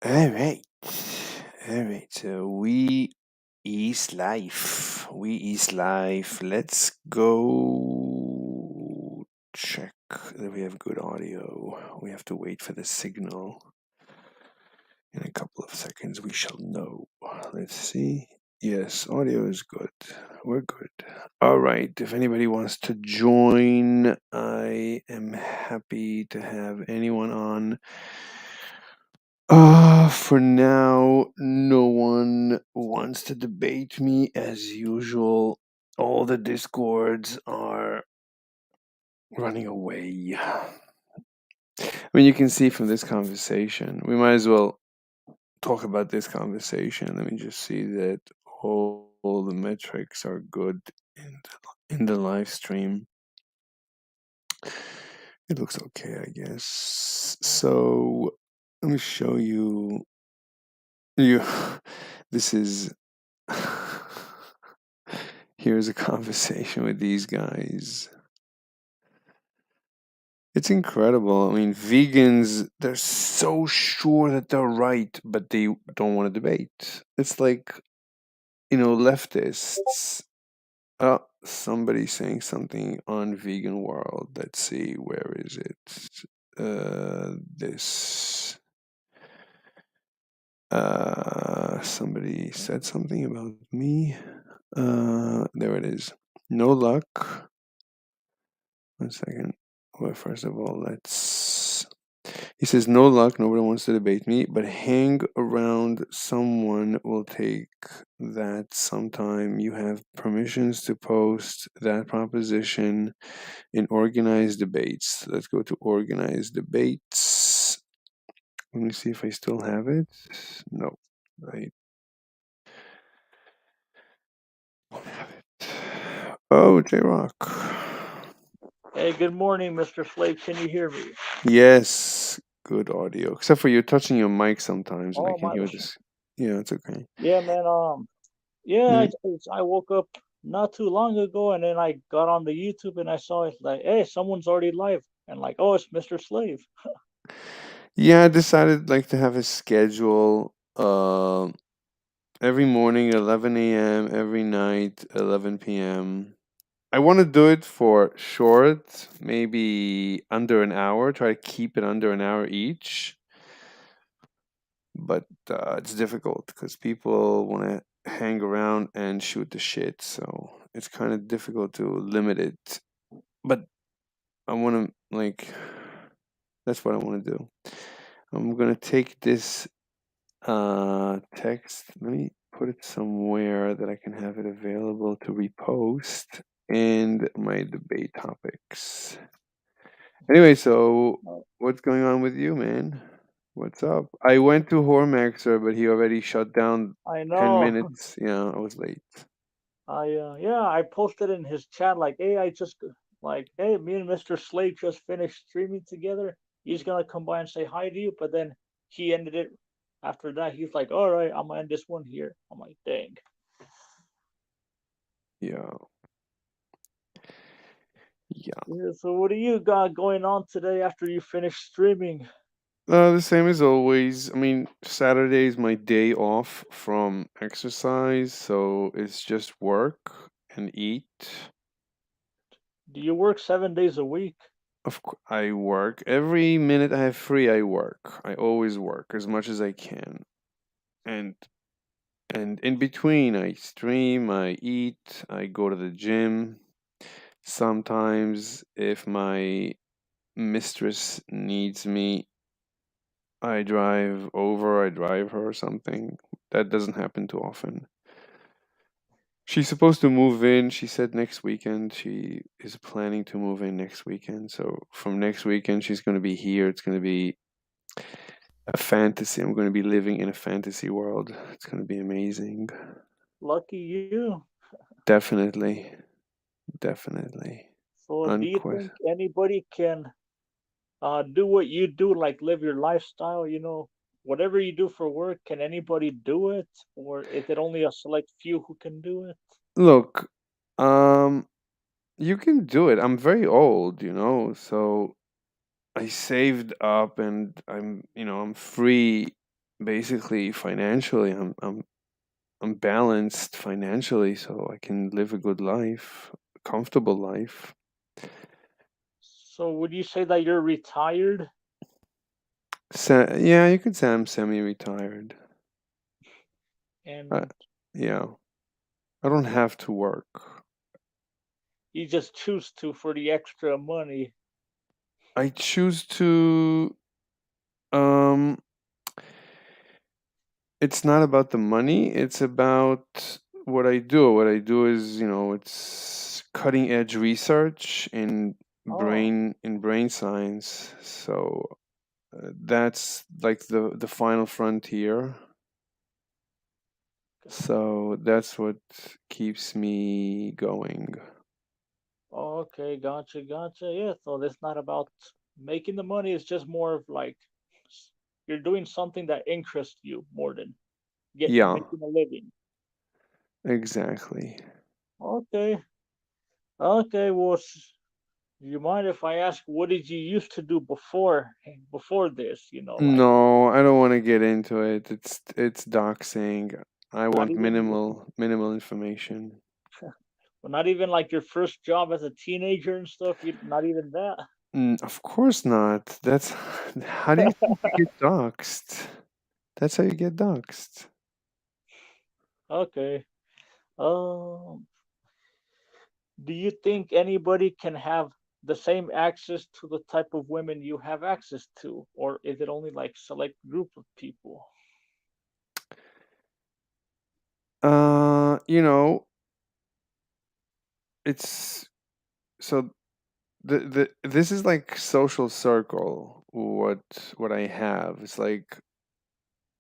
All right. All right. So we is life. We is life. Let's go check that we have good audio. We have to wait for the signal. In a couple of seconds, we shall know. Let's see. Yes, audio is good. We're good. All right. If anybody wants to join, I am happy to have anyone on. For now, no one wants to debate me as usual. All the discords are running away. I mean, you can see from this conversation, we might as well talk about this conversation. Let me just see that all the metrics are good in the live stream. It looks okay, I guess. So let me show you. This is here's a conversation with these guys. It's incredible. I mean, vegans, they're so sure that they're right, but they don't want to debate. It's like, leftists. Oh, somebody saying something on Vegan World. Let's see, where is it? This. Somebody said something about me. There it is. No luck. 1 second. Well, first of all, let's. He says, no luck. Nobody wants to debate me, but hang around. Someone will take that sometime. You have permissions to post that proposition in organized debates. Let's go to organized debates. Let me see if I still have it. No, I don't have it. Oh, J Rock. Hey, good morning, Mr. Slave. Can you hear me? Yes, good audio. Except for you're touching your mic sometimes, and I Oh can my, hear this. Yeah, it's okay. yeah, man. Yeah, Mm, I woke up not too long ago, and then I got on the YouTube and I saw it like, hey, someone's already live, and like, oh, it's Mr. Slave. Yeah, I decided like to have a schedule. Every morning 11 a.m. Every night 11 p.m. I want to do it for short, maybe under an hour. Try to keep it under an hour each. But it's difficult because people want to hang around and shoot the shit. So it's kind of difficult to limit it. But I want to, like, that's what I want to do. I'm going to take this text. Let me put it somewhere that I can have it available to repost and my debate topics. Anyway, so what's going on with you, man? What's up? I went to Hormaxer, but he already shut down I 10 know. minutes. Yeah, I was late. Yeah, I posted in his chat like, hey, hey, me and Mr. Slave just finished streaming together. He's gonna come by and say hi to you, but then he ended it. After that, he's like, all right, I'm gonna end this one here. I'm like, dang. Yeah, yeah. Yeah, so what do you got going on today after you finish streaming? The same as always. I mean, Saturday is my day off from exercise, so it's just work and eat. Do you work 7 days a week? I work every minute I have free. I work. I always work as much as I can, and in between, I stream, I eat, I go to the gym. Sometimes, if my mistress needs me, I drive over, I drive her or something. That doesn't happen too often. She's supposed to move in. She said next weekend. She is planning to move in next weekend. So from next weekend, she's going to be here. It's going to be a fantasy. I'm going to be living in a fantasy world. It's going to be amazing. Lucky you. Definitely. Definitely. So do you Unquestioned. think anybody can do what you do, like live your lifestyle, whatever you do for work, can anybody do it? Or is it only a select few who can do it? Look, um, you can do it. I'm very old, so I saved up and I'm free. basically financially, I'm balanced financially, so I can live a good life, a comfortable life. So would you say that you're retired? Yeah, you could say I'm semi-retired. Uh, And yeah, I don't have to work. you just choose to for the extra money? I choose to. Um, it's not about the money. It's about what I do. What I do is, it's cutting edge research Oh, in brain science. So that's like the final frontier. So that's what keeps me going. okay, gotcha, gotcha. Yeah, so it's not about making the money, it's just more of like you're doing something that interests you more than Yeah, making a living. exactly. Okay, okay, well, you mind if I ask what did you used to do before this, like No, I don't want to get into it. It's doxing. I not want even minimal information. well, not even like your first job as a teenager and stuff, you not even that. Of course not. That's how do you think you get doxed? That's how you get doxed. Okay. Um Do you think anybody can have the same access to the type of women you have access to, or is it only like select group of people? You know, it's so the this is like social circle. What I have. It's like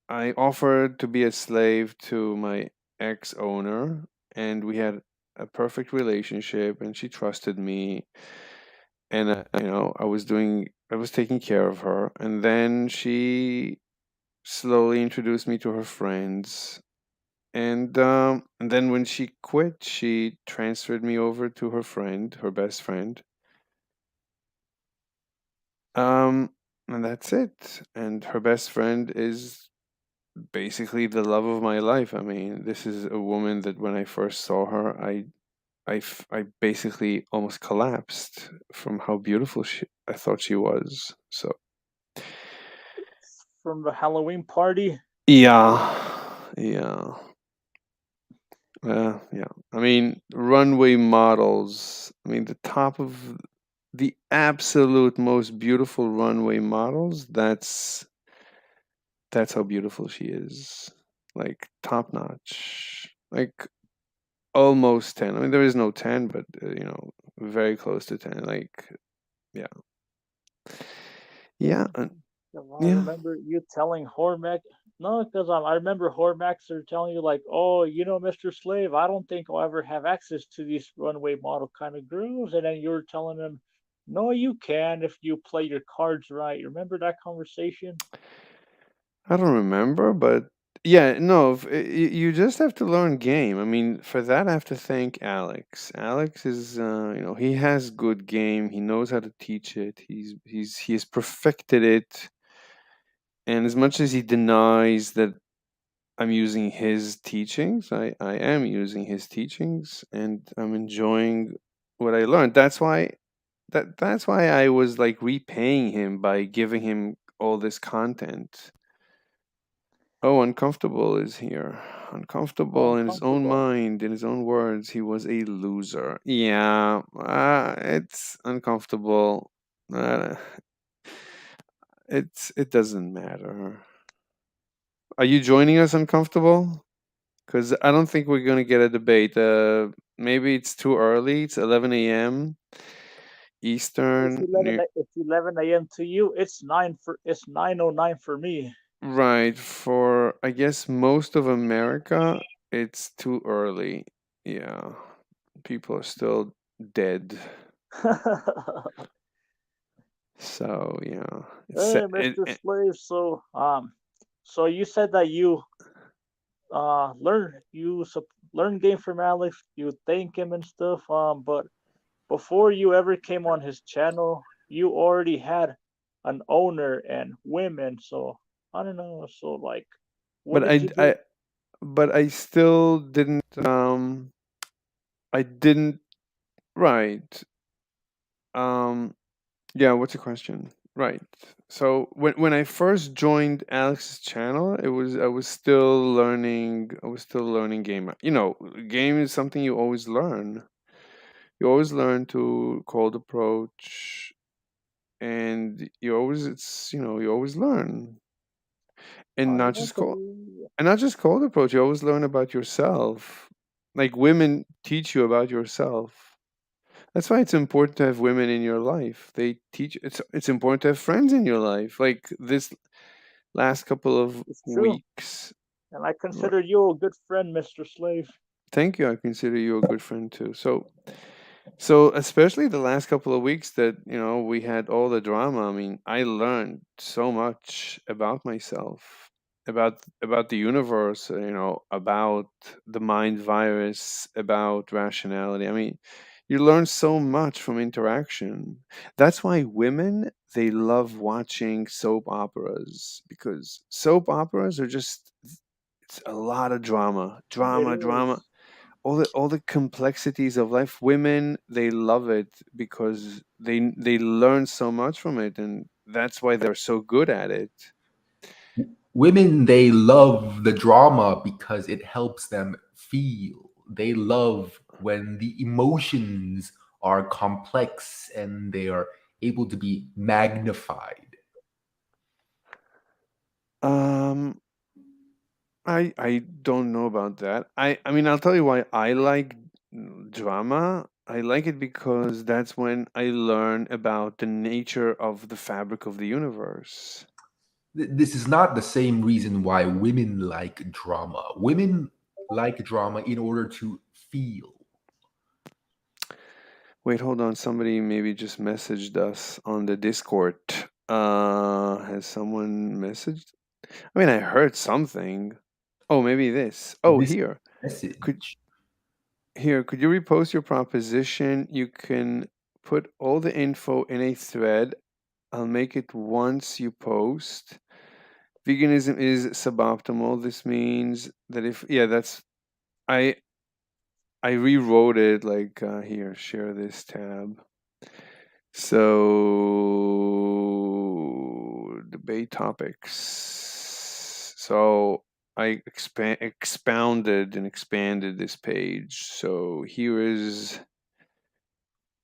I offered to be a slave to my ex owner, and we had a perfect relationship, and she trusted me, and I was taking care of her, and then she slowly introduced me to her friends, and then when she quit, she transferred me over to her friend, her best friend, um, and that's it. And her best friend is basically the love of my life. I mean, this is a woman that when I first saw her, I basically almost collapsed from how beautiful I thought she was. So From the Halloween party? yeah, yeah, yeah. I mean, runway models. I mean, the top of the absolute most beautiful runway models. That's how beautiful she is. Like top notch. Like almost 10. I mean, there is no 10, but very close to 10. Like, yeah. Yeah. I Yeah. remember you telling Hormac. No, because I remember Hormax are telling you like, oh, Mr. Slave, I don't think I'll ever have access to these runway model kind of girls. And then you were telling them, no, you can if you play your cards right. You remember that conversation? I don't remember, but yeah, no, you just have to learn game. I mean, for that, I have to thank Alex. Alex is, he has good game. He knows how to teach it. He has perfected it. And as much as he denies that I'm using his teachings, I am using his teachings, and I'm enjoying what I learned. That's why I was like repaying him by giving him all this content. Oh, uncomfortable is here. Uncomfortable in his own Uncomfortable. mind, in his own words, he was a loser. Yeah, it's uncomfortable. Uh, it doesn't matter. Are you joining us, uncomfortable? Because I don't think we're gonna get a debate. Maybe it's too early. It's 11 a.m. It's Eastern. 11 it's 11 a.m. to you. It's 9:09 for me. Right. For I guess most of America, it's too early. Yeah. People are still dead. So yeah, Hey, Mr. Slave. So you said that you learn game from Alex. You thank him and stuff. But before you ever came on his channel, you already had an owner and women. So I don't know. So like, what But did you do? I still didn't I didn't right. Um yeah, what's the question? Right. So when I first joined Alex's channel, I was still learning game. You know, game is something you always learn. You always learn to cold approach, and you always learn. And I not want just to cold be. and not just cold approach, you always learn about yourself. Like women teach you about yourself. That's why it's important to have women in your life. They teach it's important to have friends in your life. Like this last couple of It's true, weeks. and I Right. consider you a good friend, Mr. Slave. Thank you. I consider you a good friend too. So especially the last couple of weeks that, we had all the drama, I mean, I learned so much about myself, about the universe, about the mind virus, about rationality. I mean, you learn so much from interaction. That's why women, they love watching soap operas, because soap operas are just it's a lot of drama, It drama, drama, is. all the complexities of life. Women, they love it because they learn so much from it, and that's why they're so good at it. Women, they love the drama because it helps them feel. They love when the emotions are complex and they are able to be magnified. um I don't know about that. I mean, I'll tell you why I like drama. I like it because that's when I learn about the nature of the fabric of the universe. This is not the same reason why women like drama. Women like drama in order to feel. Wait, hold on. Somebody maybe just messaged us on the Discord. Has someone messaged? I mean, I heard something. Oh, maybe this. Oh, This here. Could message. could you repost your proposition? You can put all the info in a thread. I'll make it once you post. Veganism is suboptimal. This means that if that's I I rewrote it like here, share this tab. So debate topics. So I expounded and expanded this page. So here is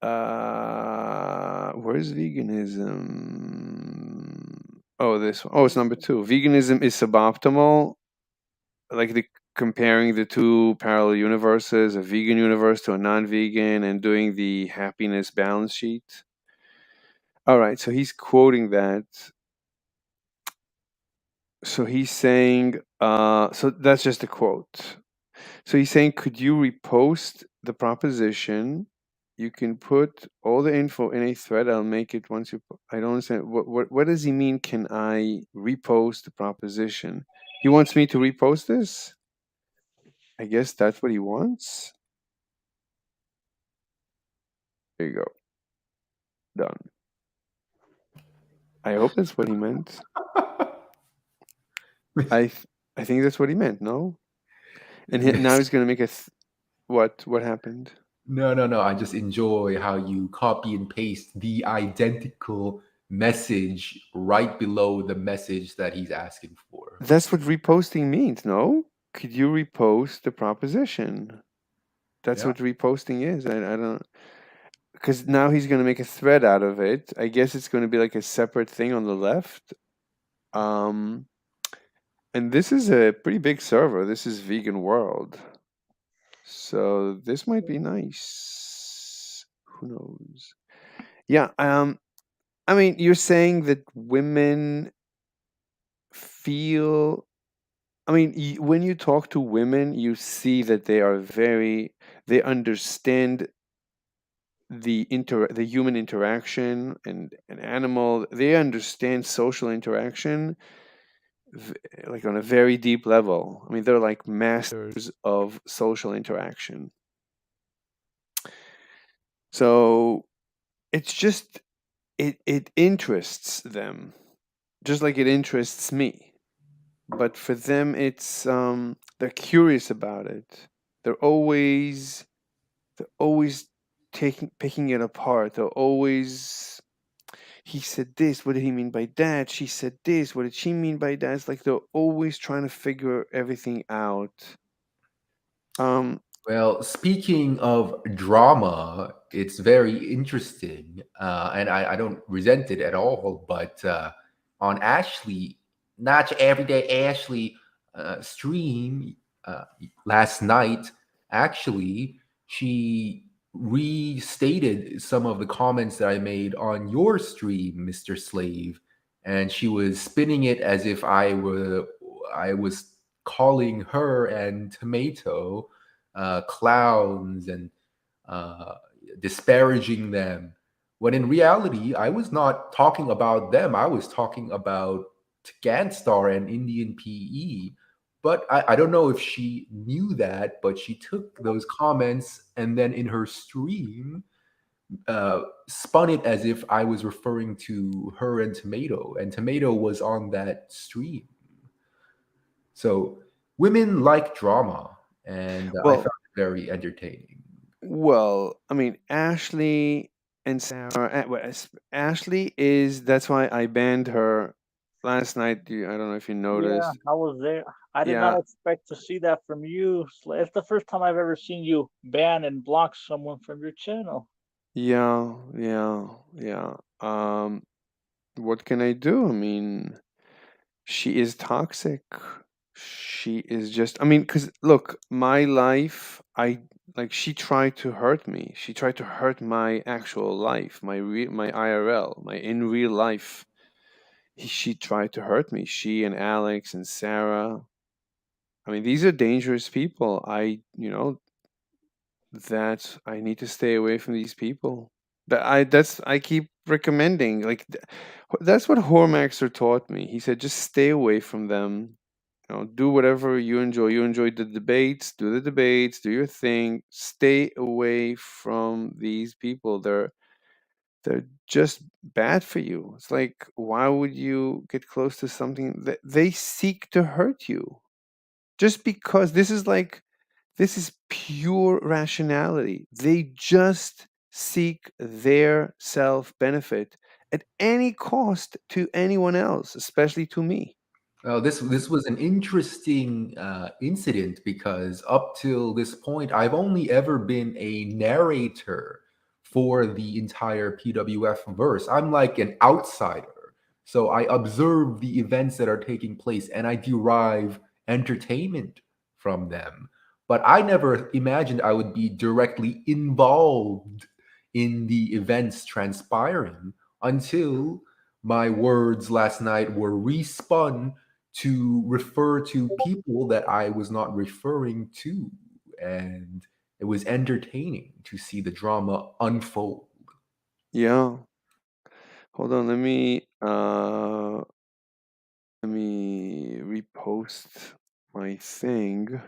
where's veganism? Oh, this one. Oh, it's number 2. Veganism is suboptimal. Like comparing the two parallel universes, a vegan universe to a non-vegan, and doing the happiness balance sheet. All right, so he's quoting that. So he's saying, so that's just a quote. So he's saying, could you repost the proposition? You can put all the info in a thread. I'll make it once you. I don't understand. What does he mean? Can I repost the proposition? He wants me to repost this. I guess that's what he wants. There you go. Done. I hope that's what he meant. I th- I think that's what he meant. No, and now he's gonna make a. What happened? No, no, no. I just enjoy how you copy and paste the identical message right below the message that he's asking for. That's what reposting means. No, could you repost the proposition? That's Yeah. what reposting is. I don't, because now he's gonna make a thread out of it. I guess it's gonna be like a separate thing on the left. Um, and this is a pretty big server. This is Vegan World. So this might be nice. Who knows? Yeah. I mean, you're saying that women feel. I mean, when you talk to women, you see that they understand the human interaction and an animal. They understand social interaction v- like on a very deep level. I mean, they're like masters of social interaction. So it's just it interests them, just like it interests me. but for them it's they're curious about it. They're always picking it apart. They're always, he said this, what did he mean by that? She said this, what did she mean by that? It's like they're always trying to figure everything out. Well, speaking of drama, it's very interesting, and I don't resent it at all. But on Ashley, not everyday Ashley stream last night, actually, she restated some of the comments that I made on your stream, Mr. Slave, and she was spinning it as if I was calling her and Tomato clowns and uh, disparaging them. When in reality, I was not talking about them. I was talking about Ganstar and Indian PE. But I don't know if she knew that, but she took those comments and then in her stream spun it as if I was referring to her and Tomato was on that stream. So women like drama, and I found Well, it very entertaining. I mean, Ashley and Sarah. Ashley is, that's why I banned her last night. I don't know if you Yeah, noticed. I was there. I did not Yeah, expect to see that from you. It's the first time I've ever seen you ban and block someone from your channel. yeah. What can I do? I mean, she is toxic. She is just, I mean, because look, my life, she tried to hurt me. She tried to hurt my actual life, my IRL, my in real life. She tried to hurt me. She and Alex and Sarah. I mean, these are dangerous people. That I need to stay away from these people. I keep recommending, that's what Hormaxer taught me. He said just stay away from them. Do whatever you enjoy. You enjoy the debates, do the debates, do your thing. Stay away from these people. They're just bad for you. It's like, why would you get close to something that they seek to hurt you? Just because this is pure rationality. They just seek their self benefit at any cost to anyone else, especially to me. Well, this was an interesting incident because up till this point, I've only ever been a narrator for the entire PWF verse. I'm like an outsider, so I observe the events that are taking place and I derive entertainment from them. But I never imagined I would be directly involved in the events transpiring until my words last night were respun to refer to people that I was not referring to. And it was entertaining to see the drama unfold. Yeah. Hold on, let me repost my thing. Let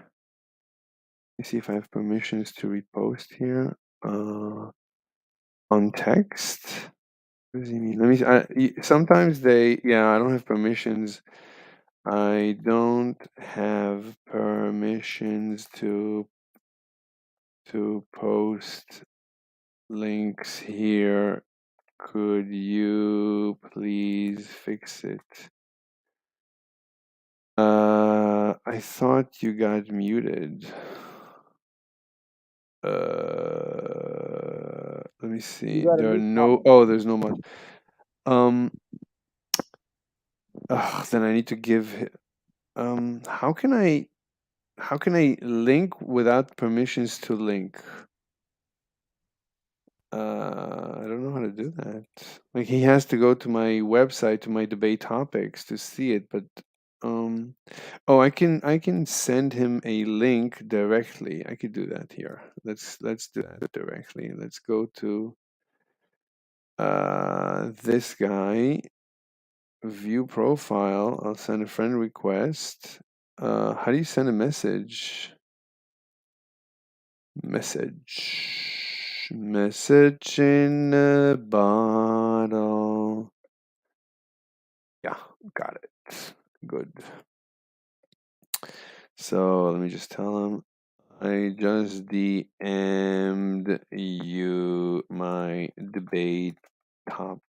me see if I have permissions to repost here. On text. What does he mean? Sometimes I don't have permissions. I don't have permissions to post links here. Could you please fix it? I thought you got muted. Let me You see. got a There are new no. comment. Oh, there's no mod. Then I need to give. How can I link without permissions to link? I don't know how to do that. Like, he has to go to my website, to my debate topics to see it, but um oh, I can send him a link directly. I could do that here. Let's do that directly. Let's go to this guy, view profile. I'll send a friend request. How do you send a message? Message in a bottle. Yeah, got it. Good. So let me just tell him. I just DM'd you my debate topics.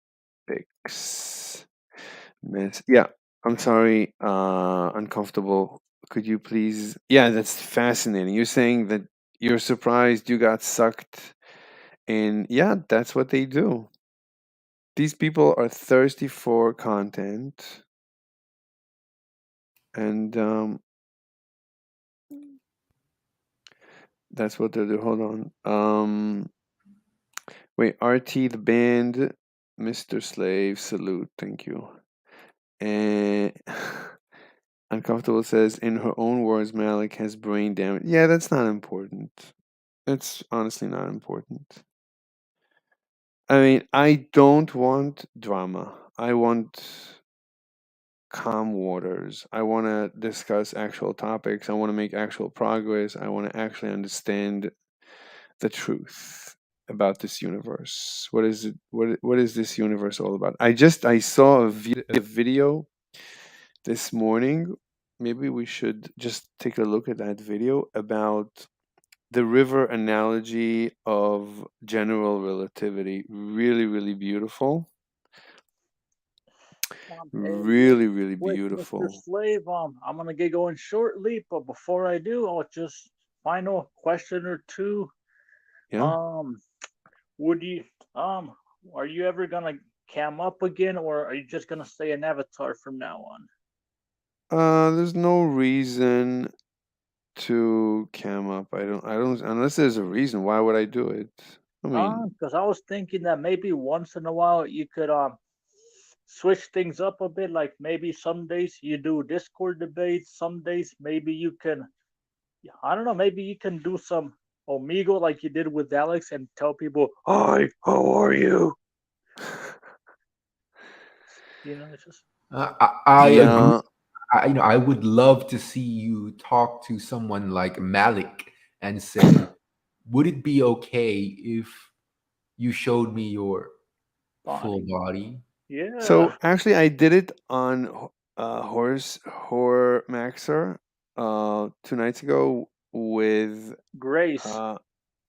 Yeah, I'm sorry, uncomfortable. Could you please? Yeah, that's fascinating. You're saying that you're surprised you got sucked in. Yeah, that's what they do. These people are thirsty for content, and that's what they do. Hold on. Wait, RT the band, Mr. Slave, salute, thank you. And Uncomfortable says, in her own words, Malik has brain damage. Yeah, that's not important. It's honestly not important. I mean, I don't want drama. I want calm waters. I want to discuss actual topics. I want to make actual progress. I want to actually understand the truth about this universe. What is it? What is this universe all about? I saw a video this morning. Maybe we should just take a look at that video about the river analogy of general relativity. Really, really beautiful. Real Really, really quick, Mr. beautiful. Slave. I'm gonna get going shortly, but before I do, I'll just final question or two. Yeah. Um, would you are you ever gonna cam up again, or are you just gonna stay an avatar from now on? There's no reason to cam up. I don't unless there's a reason. Why would I do it? I mean, Because I was thinking that maybe once in a while you could switch things up a bit. Like maybe some days you do Discord debates, some days maybe you can, I don't know, maybe you can do some Omegle like you did with Alex and tell people, "Hi, how are you?" It's just I agree. yeah. I would love to see you talk to someone like Malik and say, would it be okay if you showed me your full body. body? Yeah, So actually, I did it on Horror Maxer 2 nights ago with Grace. uh,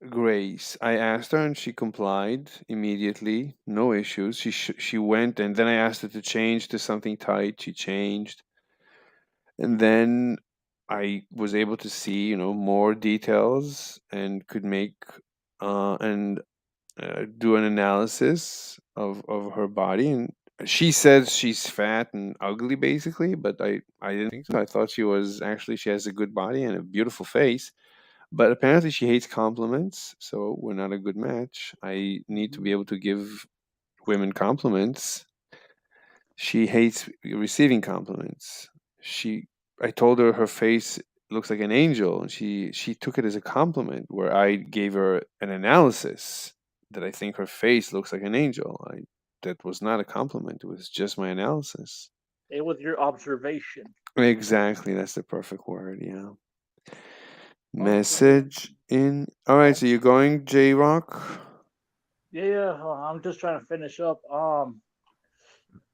Grace. I asked her and she complied immediately. No issues. She went and then I asked her to change to something tight. She changed, and then I was able to see more details and could make and do an analysis of her body, and she says she's fat and ugly basically, but I didn't think so. I thought she has a good body and a beautiful face, but apparently she hates compliments, so we're not a good match. I need to be able to give women compliments. She hates receiving compliments. she I told her her face looks like an angel, and she took it as a compliment, where I gave her an analysis that I think her face looks like an angel. That was not a compliment, it was just my analysis. It was your observation. Exactly, that's the perfect word. Yeah. Okay. Message in. All right, so you're going J Rock. Yeah, I'm just trying to finish up.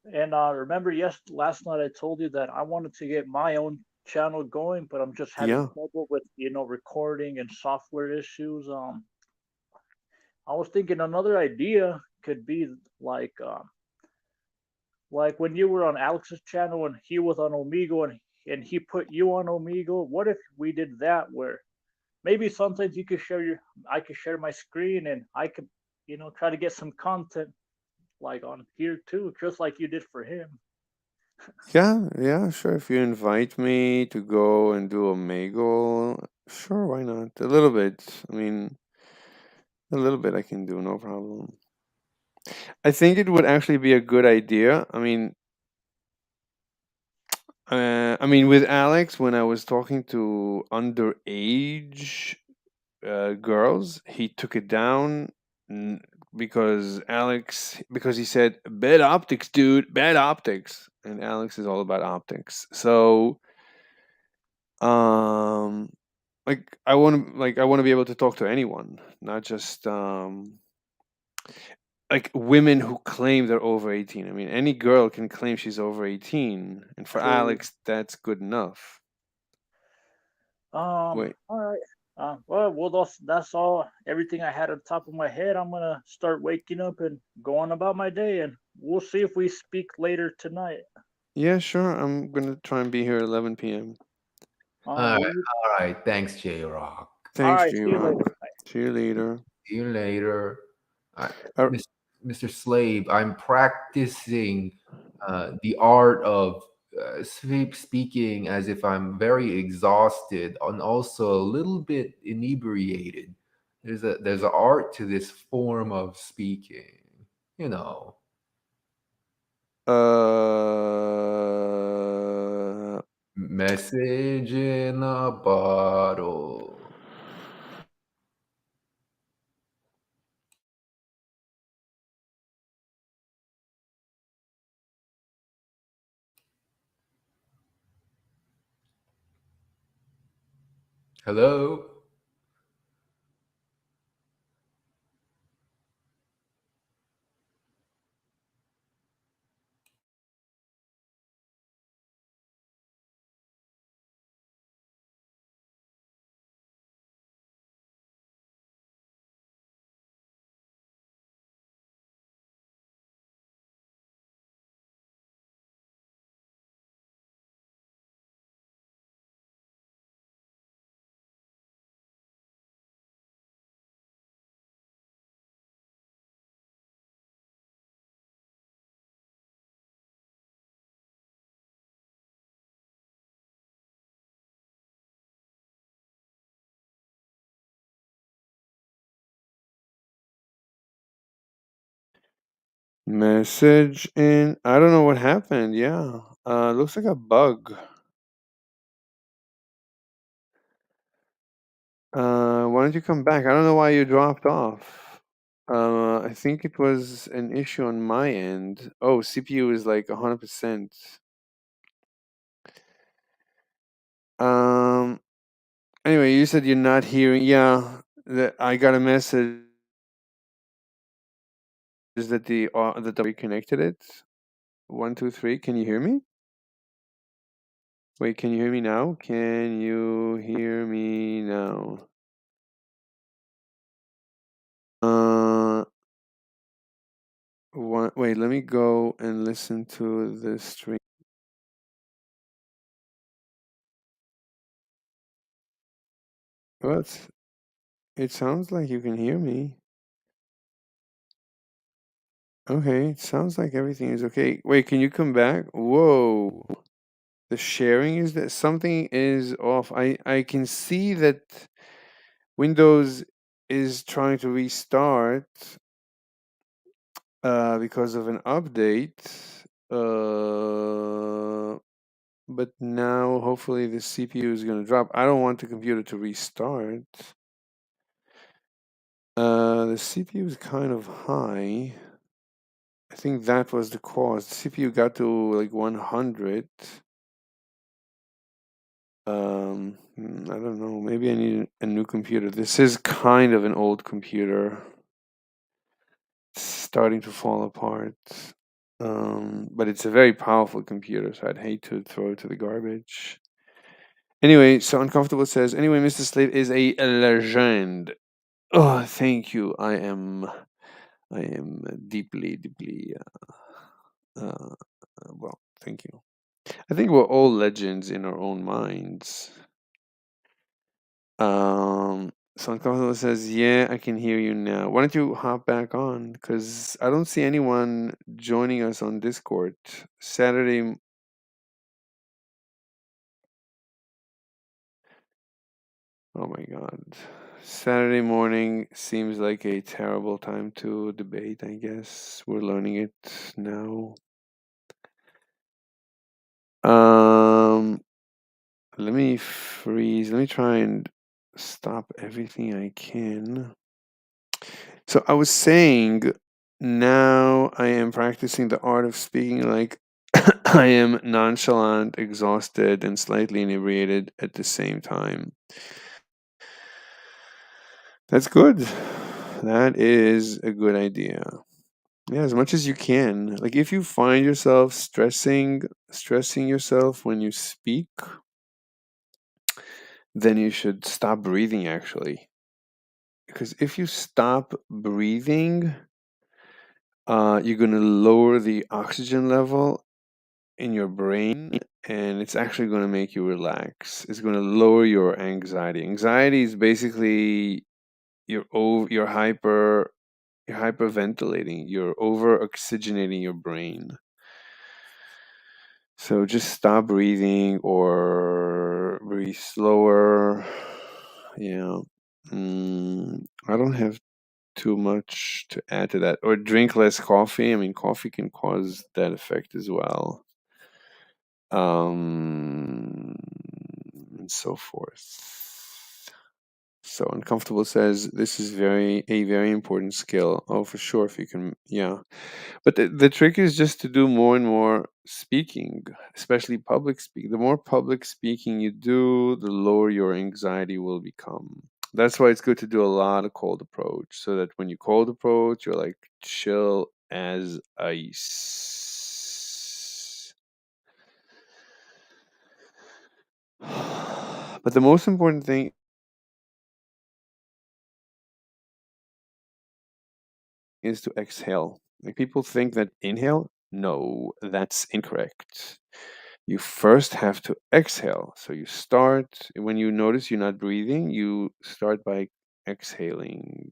And remember, yes, last night I told you that I wanted to get my own channel going, but I'm just having Yeah. trouble with recording and software issues. I was thinking another idea could be like when you were on Alex's channel and he was on Omegle and he put you on Omegle. What if we did that where maybe sometimes you could I could share my screen and I could try to get some content like on here too, just like you did for him. Yeah, yeah, sure. If you invite me to go and do a Omegle, sure, why not? A little bit. I mean, a little bit I can do, no problem. I think it would actually be a good idea. I mean, with Alex, when I was talking to underage girls, he took it down n- because he said bad optics, dude, bad optics, and Alex is all about optics. So, um, I want to be able to talk to anyone, not just like women who claim they're over 18. I mean, any girl can claim she's over 18, and for True. Alex, that's good enough. Wait. All right. Well, that's all. Everything I had on top of my head. I'm gonna start waking up and go on about my day, and we'll see if we speak later tonight. Yeah, sure. I'm gonna try and be here 11 p.m. All right, Will you? all right. Thanks, J Rock. All Thanks, right. See you G-Rock. later. See you later. See you later. I, Uh, Mr. Slave, I'm practicing the art of speaking as if I'm very exhausted and also a little bit inebriated. There's an art to this form of speaking, you know. uh, Message in a bottle. Hello? message in. I don't know what happened. Yeah. Looks like a bug. Why don't you come back? I don't know why you dropped off. I think it was an issue on my end. Oh, CPU is like 100%. Um. Anyway, you said you're not hearing. Yeah, I got a message that the reconnected it. 1, 2, 3. Can you hear me? Wait, can you hear me now? Can you hear me now? Uh, wait, let me go and listen to the stream. What? It sounds like you can hear me. Okay, it sounds like everything is okay. Wait, can you come back? Whoa. The sharing is that something is off. I can see that Windows is trying to restart because of an update. But now hopefully the CPU is going to drop. I don't want the computer to restart. The CPU is kind of high. I think that was the cause. The CPU got to like 100. I don't know. Maybe I need a new computer. This is kind of an old computer. It's starting to fall apart. But it's a very powerful computer, so I'd hate to throw it to the garbage. Anyway, so Uncomfortable says, anyway, Mr. Slave is a legend. Oh, thank you. I am deeply, deeply, well, thank you. I think we're all legends in our own minds. So Uncomfortable says, yeah, I can hear you now. Why don't you hop back on? Because I don't see anyone joining us on Discord. Saturday. Oh my God. Saturday morning seems like a terrible time to debate, I guess. We're learning it now. Let me freeze. Let me try and stop everything I can. So I was saying, now I am practicing the art of speaking like I am nonchalant, exhausted, and slightly inebriated at the same time. That's good. That is a good idea. Yeah, as much as you can. Like if you find yourself stressing yourself when you speak, then you should stop breathing actually. Because if you stop breathing, you're going to lower the oxygen level in your brain, and it's actually going to make you relax. It's going to lower your anxiety. Anxiety is basically you're hyperventilating, you're over oxygenating your brain. So just stop breathing or breathe slower. Yeah. I don't have too much to add to that. Or drink less coffee. I mean, coffee can cause that effect as well. And so forth. So Uncomfortable says this is a very important skill. Oh, for sure, if you can, yeah. But the trick is just to do more and more speaking, especially public speaking. The more public speaking you do, the lower your anxiety will become. That's why it's good to do a lot of cold approach, so that when you cold approach, you're like chill as ice. But the most important thing is to exhale. Like people think that inhale. No, that's incorrect. You first have to exhale. So you start, when you notice you're not breathing, you start by exhaling.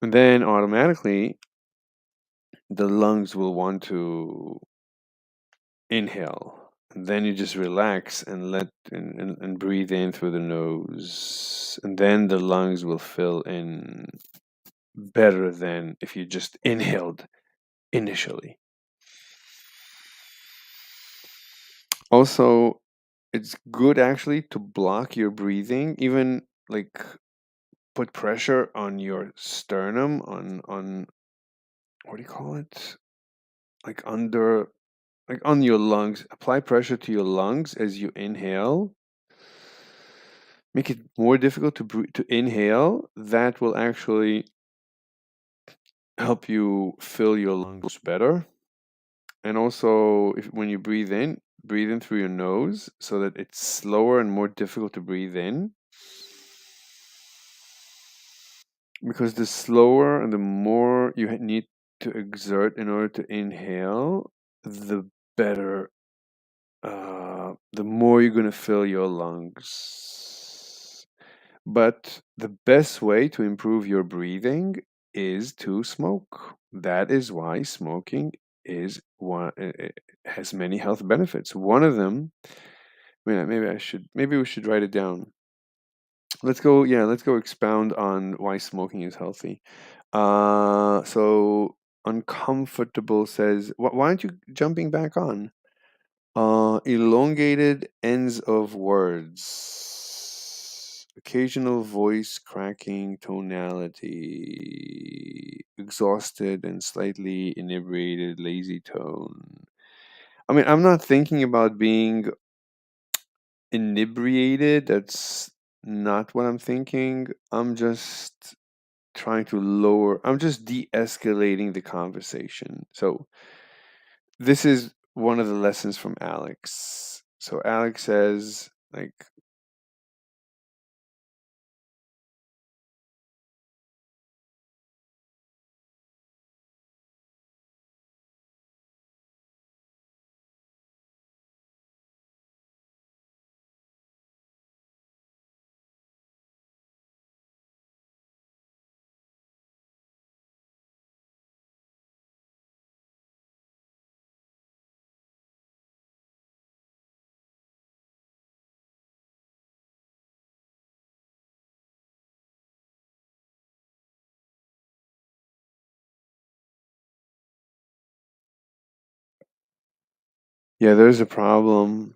And then automatically, the lungs will want to inhale. And then you just relax and and breathe in through the nose. And then the lungs will fill in better than if you just inhaled initially. Also, it's good actually to block your breathing, even like put pressure on your sternum, on what do you call it? Like under, like on your lungs. Apply pressure to your lungs as you inhale. Make it more difficult to inhale. That will actually help you fill your lungs better. And also, when you breathe in through your nose so that it's slower and more difficult to breathe in. Because the slower and the more you need to exert in order to inhale, the better, the more you're going to fill your lungs. But the best way to improve your breathing is to smoke. That is why smoking is one, it has many health benefits. One of them, maybe we should write it down. Let's go expound on why smoking is healthy. So Uncomfortable says, why aren't you jumping back on? Elongated ends of words, occasional voice cracking tonality, exhausted and slightly inebriated, lazy tone. I mean, I'm not thinking about being inebriated. That's not what I'm thinking. I'm just I'm just de-escalating the conversation. So this is one of the lessons from Alex. So Alex says, like, yeah, there's a problem.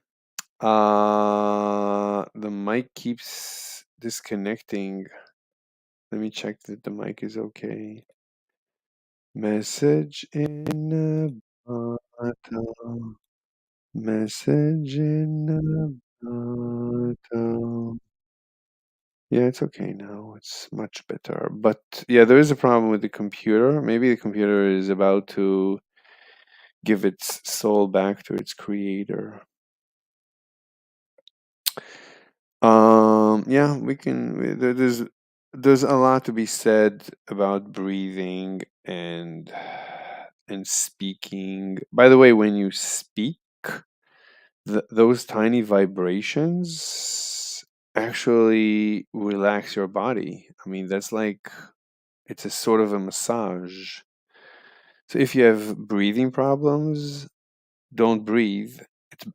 The mic keeps disconnecting. Let me check that the mic is okay. Message in a bottle. Message in a bottle. Yeah, it's okay now. It's much better. But yeah, there is a problem with the computer. Maybe the computer is about to give its soul back to its creator. Yeah, there's a lot to be said about breathing and speaking. By the way, when you speak, those tiny vibrations actually relax your body. I mean, that's like it's a sort of a massage. So if you have breathing problems, don't breathe.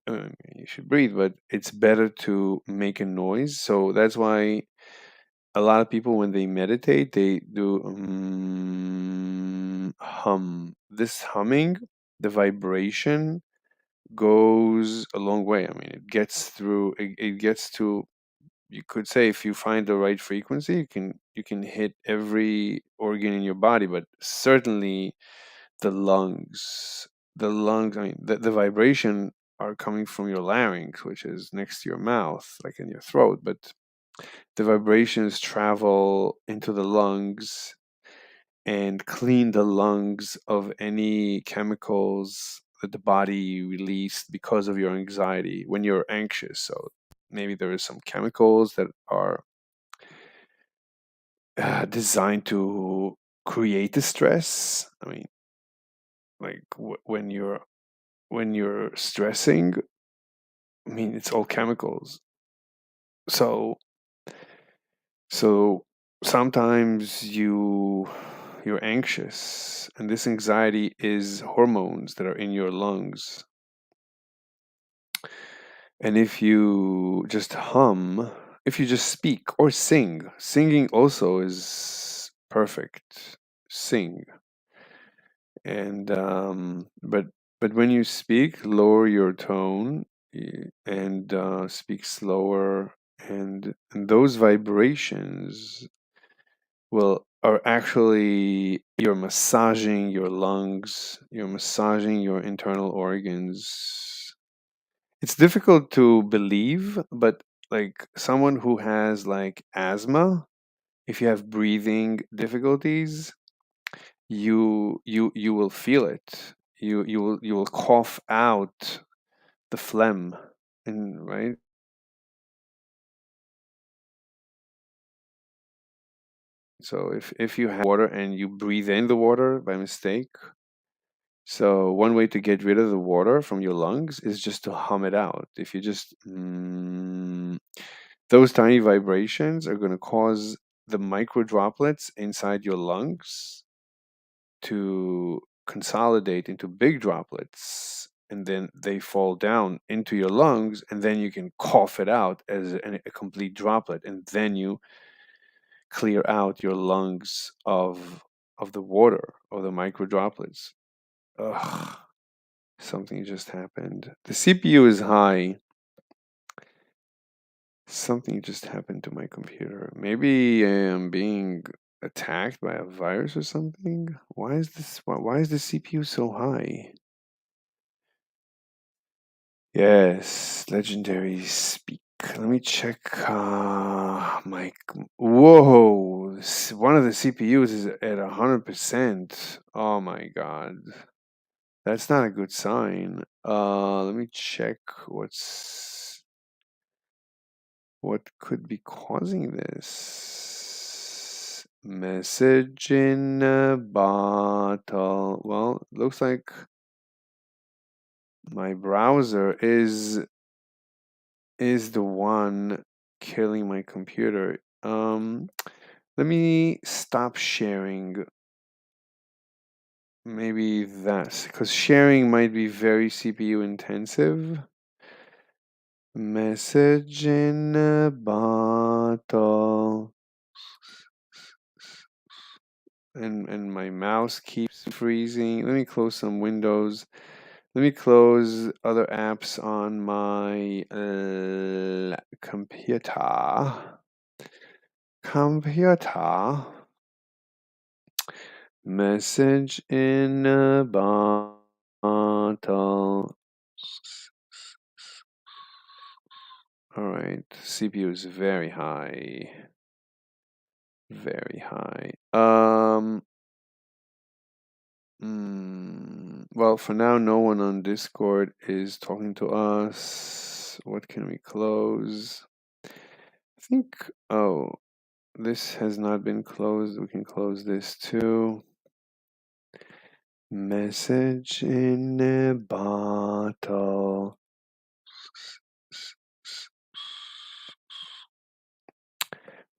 You should breathe, but it's better to make a noise. So that's why a lot of people, when they meditate, they do hum. This humming, the vibration goes a long way. I mean, it gets through. It gets to. You could say if you find the right frequency, you can hit every organ in your body, but certainly the lungs. The lungs. I mean, the vibration are coming from your larynx, which is next to your mouth, like in your throat, but the vibrations travel into the lungs and clean the lungs of any chemicals that the body released because of your anxiety when you're anxious. So maybe there is some chemicals that are designed to create the stress. I mean, like when you're stressing, I mean, it's all chemicals. So So sometimes you're anxious, and this anxiety is hormones that are in your lungs. And if you just hum, if you just speak or sing, singing also is perfect. Sing. And but when you speak, lower your tone and speak slower, and those vibrations well, are actually you're massaging your lungs, you're massaging your internal organs. It's difficult to believe, but like someone who has like asthma, if you have breathing difficulties, you will feel it. You will cough out the phlegm, and right. So if you have water and you breathe in the water by mistake, so one way to get rid of the water from your lungs is just to hum it out. If you just those tiny vibrations are going to cause the micro droplets inside your lungs to consolidate into big droplets, and then they fall down into your lungs, and then you can cough it out as a complete droplet, and then you clear out your lungs of the water or the micro droplets. Ugh. Something just happened. The CPU is high. Something just happened to my computer. Maybe I am being attacked by a virus or something. Why is the CPU so high? Yes, legendary speak. Let me check my whoa. One of the CPUs is at 100%. Oh my god. That's not a good sign. Let me check what could be causing this. Message in a bottle. Well, looks like my browser is the one killing my computer. Let me stop sharing. Maybe that's because sharing might be very CPU intensive. Message in a bottle. And my mouse keeps freezing. Let me close some windows. Let me close other apps on my computer. Message in a bottle. All right, CPU is very high. Very high. Well, for now, no one on Discord is talking to us. What can we close? I think, oh, this has not been closed. We can close this too. Message in a bottle.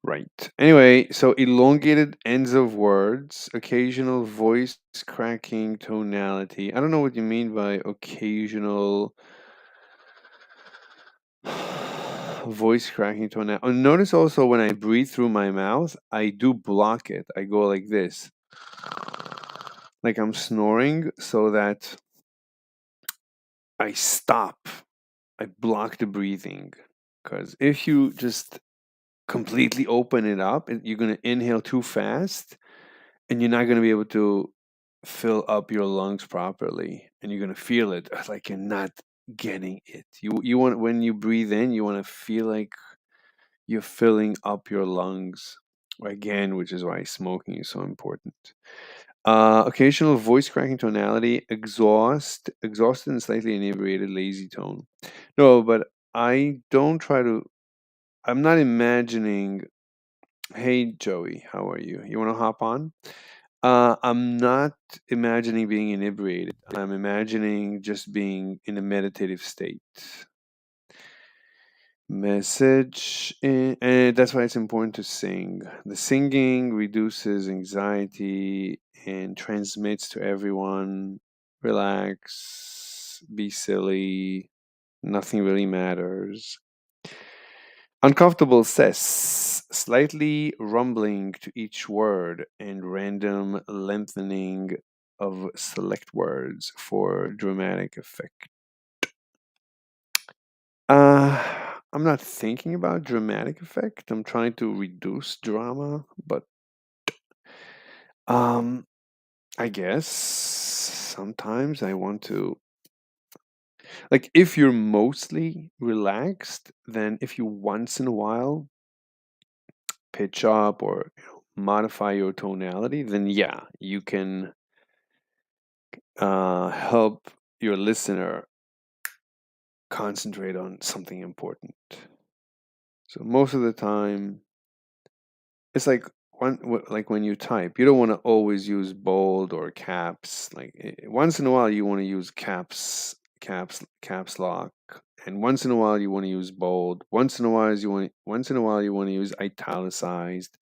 Right. Anyway, so elongated ends of words, occasional voice cracking tonality. I don't know what you mean by occasional voice cracking tonality. Oh, notice also when I breathe through my mouth, I do block it. I go like this, like I'm snoring, so that I stop. I block the breathing. Because if you just completely open it up, you're going to inhale too fast and you're not going to be able to fill up your lungs properly, and you're going to feel it like you're not getting it. You want, when you breathe in, you want to feel like you're filling up your lungs again, which is why smoking is so important. Occasional voice cracking tonality, exhausted and slightly inebriated, lazy tone. No, but I don't try to. I'm not imagining. Hey Joey, how are you? You want to hop on? I'm not imagining being inebriated. I'm imagining just being in a meditative state. And that's why it's important to sing. The singing reduces anxiety and transmits to everyone, relax, be silly, nothing really matters. Uncomfortable says slightly rumbling to each word and random lengthening of select words for dramatic effect. I'm not thinking about dramatic effect. I'm trying to reduce drama, but um I guess sometimes I want to, like, if you're mostly relaxed, then if you once in a while pitch up or modify your tonality, then yeah, you can help your listener concentrate on something important. So most of the time, it's like like when you type, you don't want to always use bold or caps. Like once in a while, you want to use caps lock, and once in a while you want to use bold. Once in a while you want to use italicized.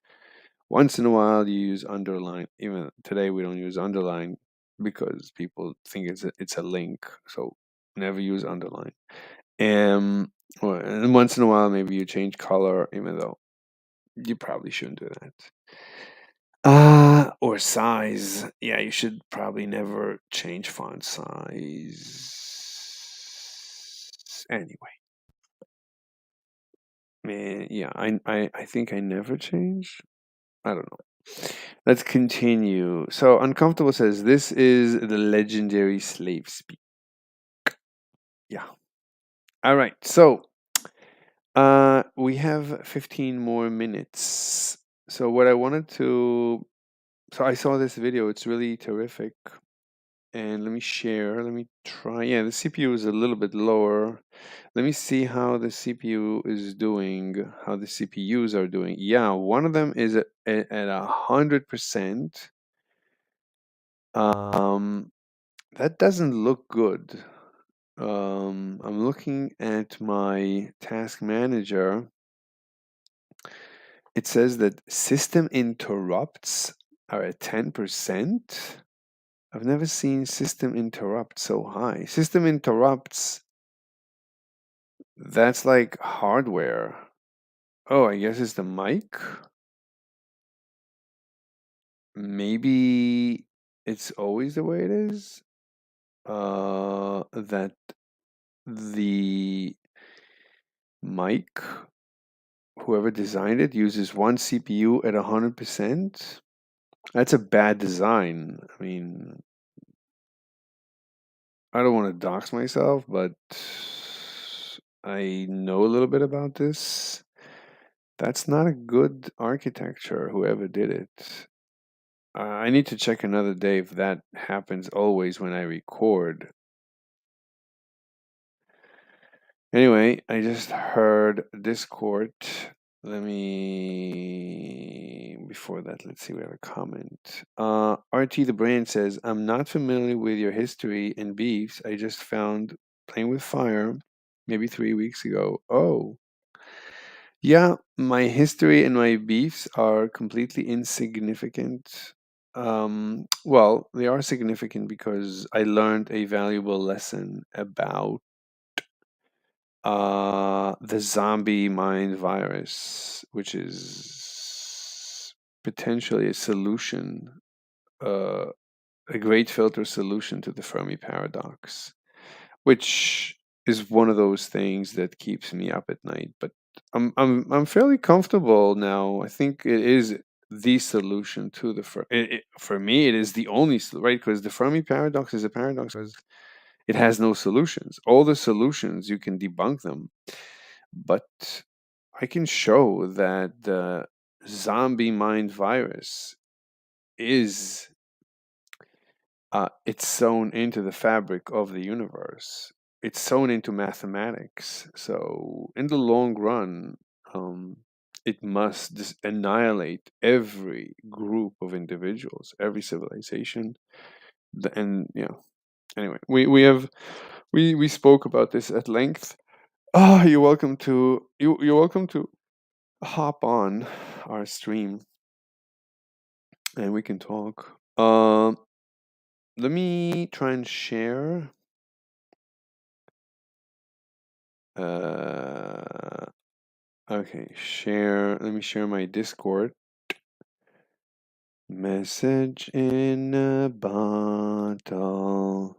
Once in a while you use underline. Even today we don't use underline because people think it's a link. So never use underline. And once in a while maybe you change color, even though you probably shouldn't do that. Or size. Yeah, you should probably never change font size. Anyway, yeah, I think I never change. I don't know. Let's continue. So uncomfortable says this is the legendary slave speak. Yeah. All right. So we have 15 more minutes. So what I wanted to, so I saw this video. It's really terrific. And let me share. Let me try. Yeah, the CPU is a little bit lower. Let me see how the CPU is doing, how the CPUs are doing. Yeah, one of them is at 100%. That doesn't look good. I'm looking at my task manager. It says that system interrupts are at 10%. I've never seen system interrupt so high. System interrupts, that's like hardware. Oh, I guess it's the mic. Maybe it's always the way it is. That the mic, whoever designed it, uses one CPU at 100%. That's a bad design. I mean, I don't want to dox myself, but I know a little bit about this. That's not a good architecture, whoever did it. I need to check another day if that happens always when I record. Anyway, I just heard Discord. Before that, let's see, we have a comment. RT the Brain says, I'm not familiar with your history and beefs. I just found Playing with Fire maybe 3 weeks ago. Oh. Yeah, my history and my beefs are completely insignificant. Well, they are significant because I learned a valuable lesson about the zombie mind virus, which is potentially a solution, uh, a great filter solution to the Fermi paradox, which is one of those things that keeps me up at night. But I'm fairly comfortable now. I think it is the solution to the for me. It is the only right, because the Fermi paradox is a paradox because it has no solutions. All the solutions you can debunk them, but I can show that the zombie mind virus is it's sewn into the fabric of the universe. It's sewn into mathematics. So in the long run, it must annihilate every group of individuals, every civilization. And anyway, we spoke about this at length. You're welcome to you're welcome to hop on our stream and we can talk. Let me try and share. Okay, share. Let me share my Discord. Message in a bottle.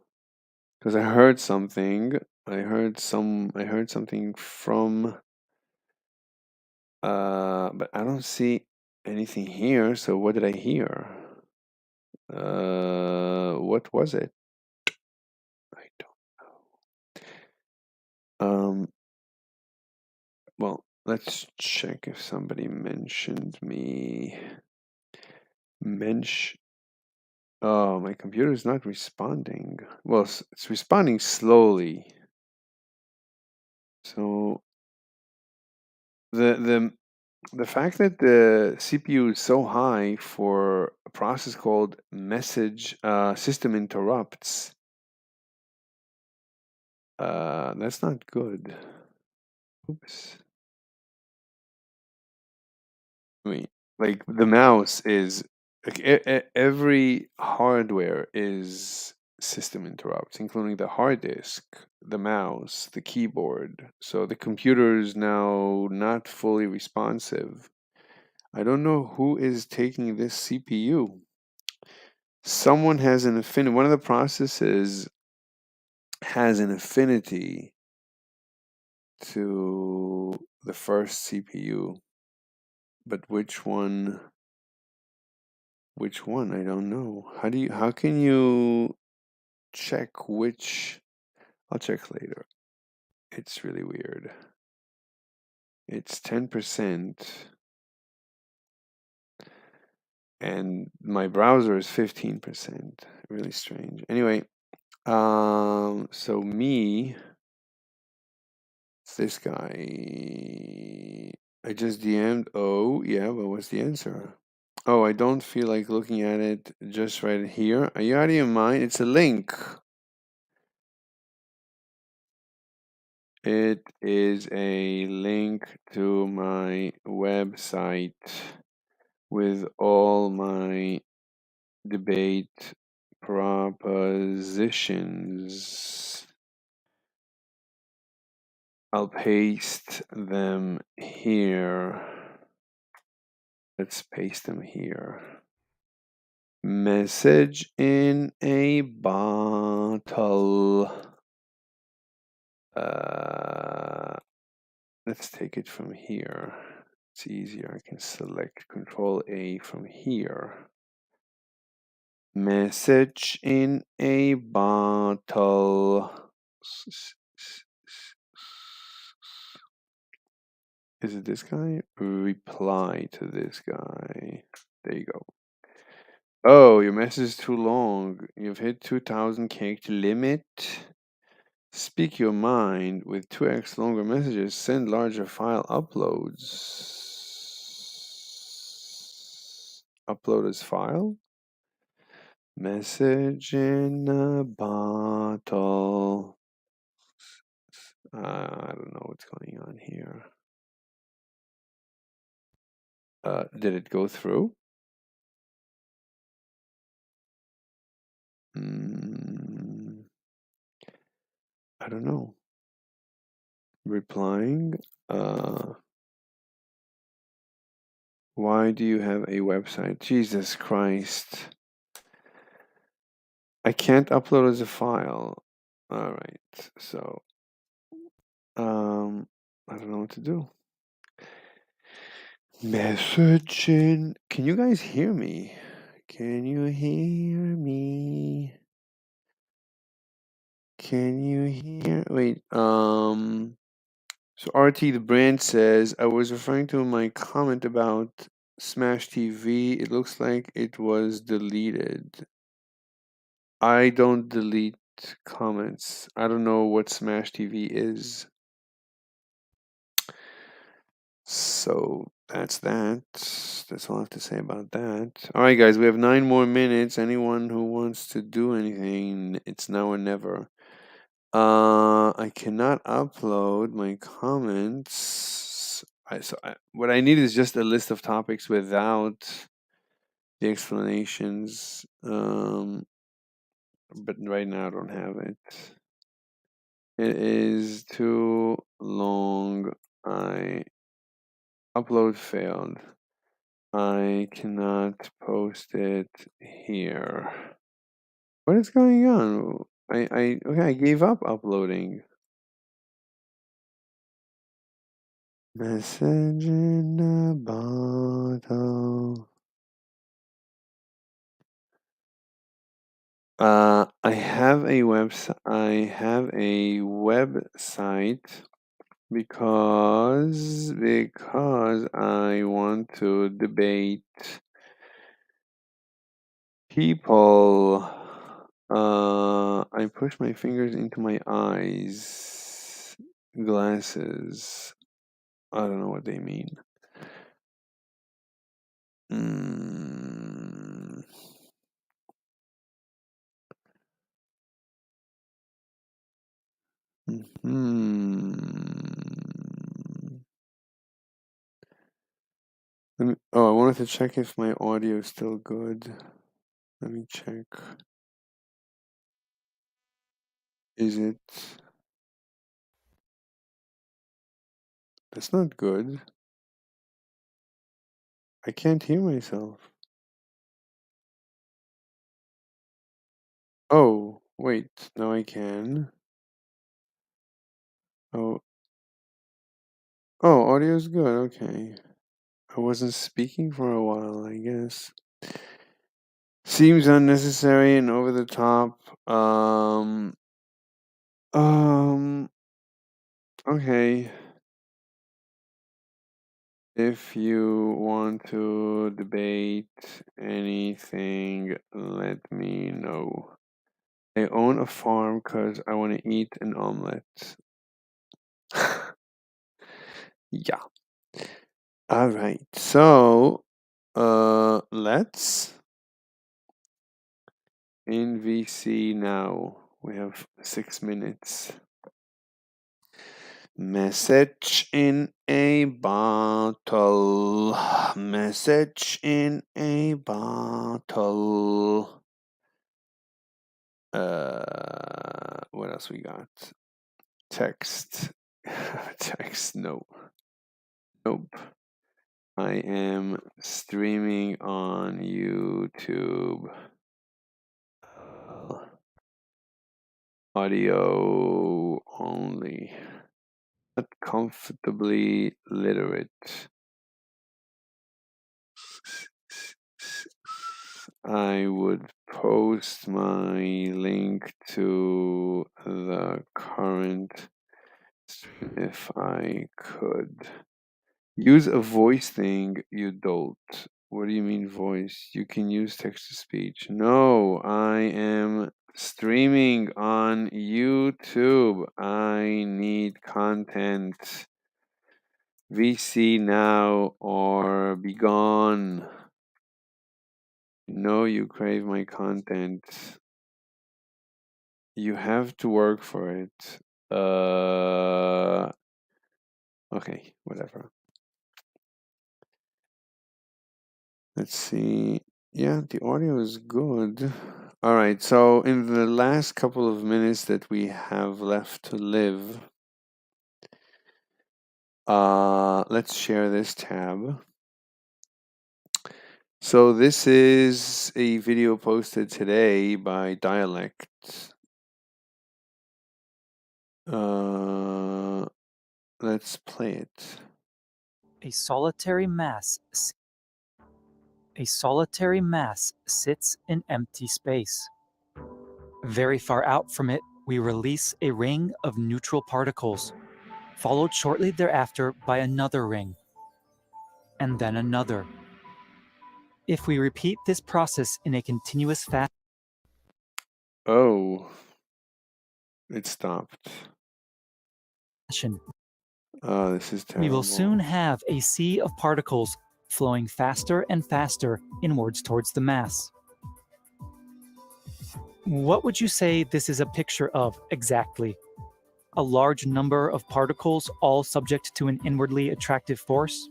Because I heard something. I heard something from. But I don't see anything here. So what did I hear? What was it? I don't know. Well, let's check if somebody mentioned me. Oh, my computer is not responding. Well, it's responding slowly. So the fact that the CPU is so high for a process called message system interrupts, that's not good. Oops. Wait, like the mouse is like every hardware is system interrupts, including the hard disk, the mouse, the keyboard. So the computer is now not fully responsive. I don't know who is taking this CPU. Someone has an affinity. One of the processes has an affinity to the first CPU, but which one? Which one? I don't know. How can you check which? I'll check later. It's really weird. It's 10% and my browser is 15%. Really strange. Anyway, so me, it's this guy. I just DM'd. Oh, yeah, but what's the answer? Oh, I don't feel like looking at it just right here. Are you out of your mind? It's a link. It is a link to my website with all my debate propositions. I'll paste them here. Let's paste them here. Message in a bottle. Let's take it from here. It's easier. I can select Control A from here. Message in a bottle. Is it this guy? Reply to this guy. There you go. Oh, your message is too long. You've hit 2,000 character limit. Speak your mind with 2x longer messages. Send larger file uploads. Upload as file. Message in a bottle. I don't know what's going on here. Did it go through? I don't know. Replying. Why do you have a website? Jesus Christ. I can't upload as a file. All right. So, I don't know what to do. Messaging. Can you guys hear me? Can you hear me? Can you hear? Wait. So RT the brand says I was referring to my comment about Smash TV. It looks like it was deleted. I don't delete comments. I don't know what Smash TV is. So that's that. That's all I have to say about that. All right, guys, we have 9 more minutes. Anyone who wants to do anything, it's now or never. I cannot upload my comments. What I need is just a list of topics without the explanations. But right now I don't have it. It is too long. Upload failed. I cannot post it here. What is going on? Okay, I gave up uploading. Message in a bottle. I have a website. Because I want to debate people. I push my fingers into my eyes. Glasses. I don't know what they mean. I wanted to check if my audio is still good. Let me check. Is it? That's not good. I can't hear myself. Oh, wait. Now I can. Oh, audio's good. Okay. I wasn't speaking for a while, I guess. Seems unnecessary and over the top. Okay. If you want to debate anything, let me know. I own a farm because I want to eat an omelet. Yeah. All right. So, let's in VC now. We have 6 minutes. Message in a bottle. Message in a bottle. What else we got? Text. Text, no. Nope. I am streaming on YouTube. Audio only. Not comfortably literate. I would post my link to the current stream if I could. Use a voice thing, you dolt. What do you mean voice? You can use text to speech. No, I am streaming on YouTube. I need content. VC now or be gone. No, you crave my content. You have to work for it. Okay, whatever. Let's see. Yeah, the audio is good. All right, so in the last couple of minutes that we have left to live, let's share this tab. So this is a video posted today by Dialect. Let's play it. A solitary mass sits in empty space. Very far out from it, we release a ring of neutral particles, followed shortly thereafter by another ring, and then another. If we repeat this process in a continuous Oh, it stopped. fashion, Oh, this is terrible. we will soon have a sea of particles flowing faster and faster inwards towards the mass. What would you say this is a picture of exactly? A large number of particles all subject to an inwardly attractive force?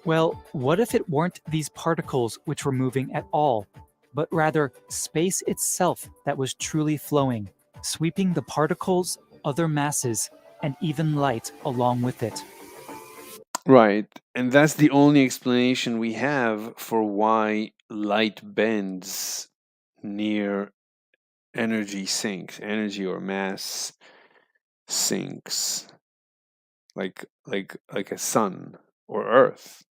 Well, what if it weren't these particles which were moving at all, but rather space itself that was truly flowing, sweeping the particles, other masses, and even light along with it? Right. And that's the only explanation we have for why light bends near energy sinks, energy or mass sinks, like a sun or earth.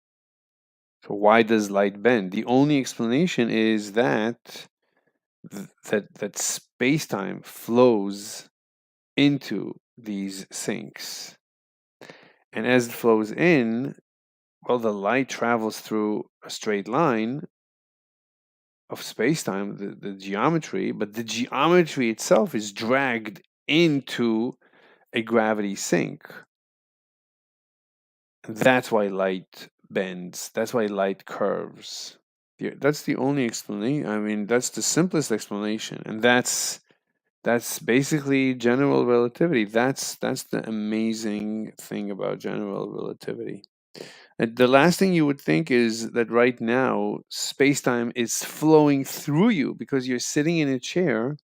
So why does light bend? The only explanation is that that space-time flows into these sinks. And as it flows in, well, the light travels through a straight line of space-time, the geometry, but the geometry itself is dragged into a gravity sink. That's why light bends. That's why light curves. That's the only explanation. I mean, that's the simplest explanation, and that's basically general relativity. That's the amazing thing about general relativity. And the last thing you would think is that right now space-time is flowing through you because you're sitting in a chair.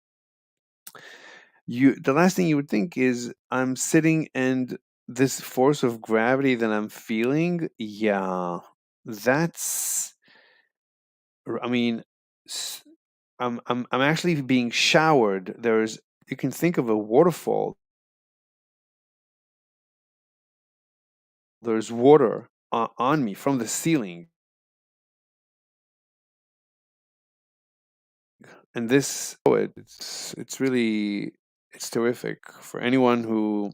The last thing you would think is I'm sitting and this force of gravity that I'm feeling, yeah, that's I mean, I'm actually being showered. You can think of a waterfall. There's water on me from the ceiling. And this it's really it's terrific for anyone who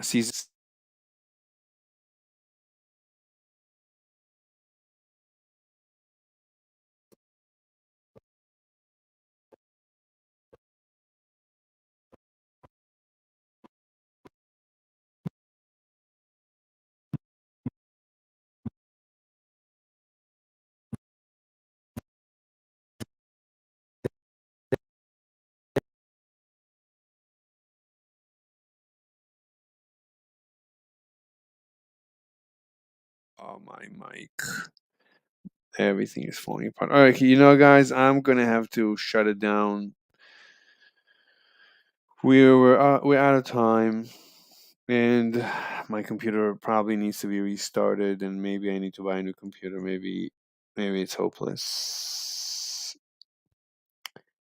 sees. Oh, my mic. Everything is falling apart. All right, you know, guys, I'm gonna have to shut it down. We're out of time, and my computer probably needs to be restarted, and maybe I need to buy a new computer. Maybe it's hopeless.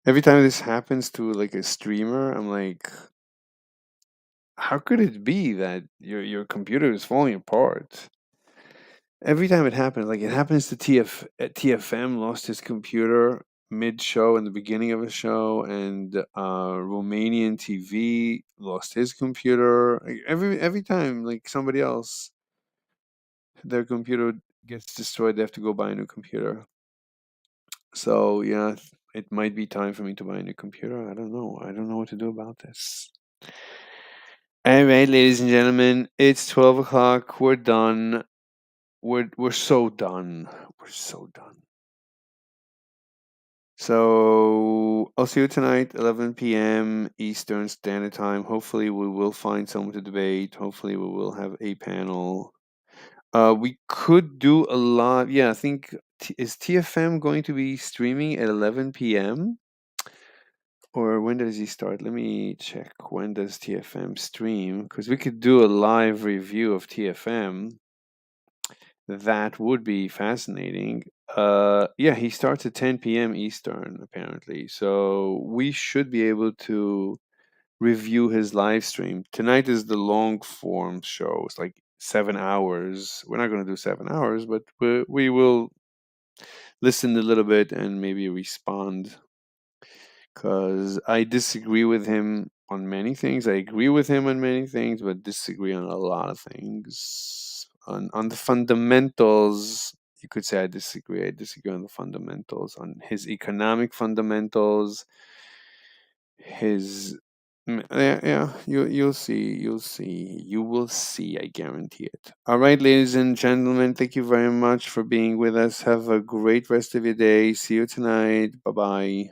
Every time this happens to like a streamer, I'm like, how could it be that your computer is falling apart? Every time it happens, like it happens to TFM lost his computer mid-show in the beginning of a show, and Romanian TV lost his computer. Like, every time, like somebody else, their computer gets destroyed, they have to go buy a new computer. So yeah, it might be time for me to buy a new computer. I don't know. I don't know what to do about this. All right, ladies and gentlemen, it's 12 o'clock. We're done. We're so done. We're so done. So I'll see you tonight, 11 p.m. Eastern Standard Time. Hopefully, we will find someone to debate. Hopefully, we will have a panel. We could do a live. Yeah, I think is TFM going to be streaming at 11 p.m. or when does he start? Let me check. When does TFM stream? Because we could do a live review of TFM. That would be fascinating. Yeah, he starts at 10 p.m. Eastern, apparently. So we should be able to review his live stream. Tonight is the long form show. It's like 7 hours. We're not going to do 7 hours, but we will listen a little bit and maybe respond. Because I disagree with him on many things. I agree with him on many things, but disagree on a lot of things. On the fundamentals, you could say I disagree. I disagree on the fundamentals, on his economic fundamentals, his yeah, you'll see, you will see, I guarantee it. All right, ladies and gentlemen, thank you very much for being with us. Have a great rest of your day. See you tonight. Bye bye.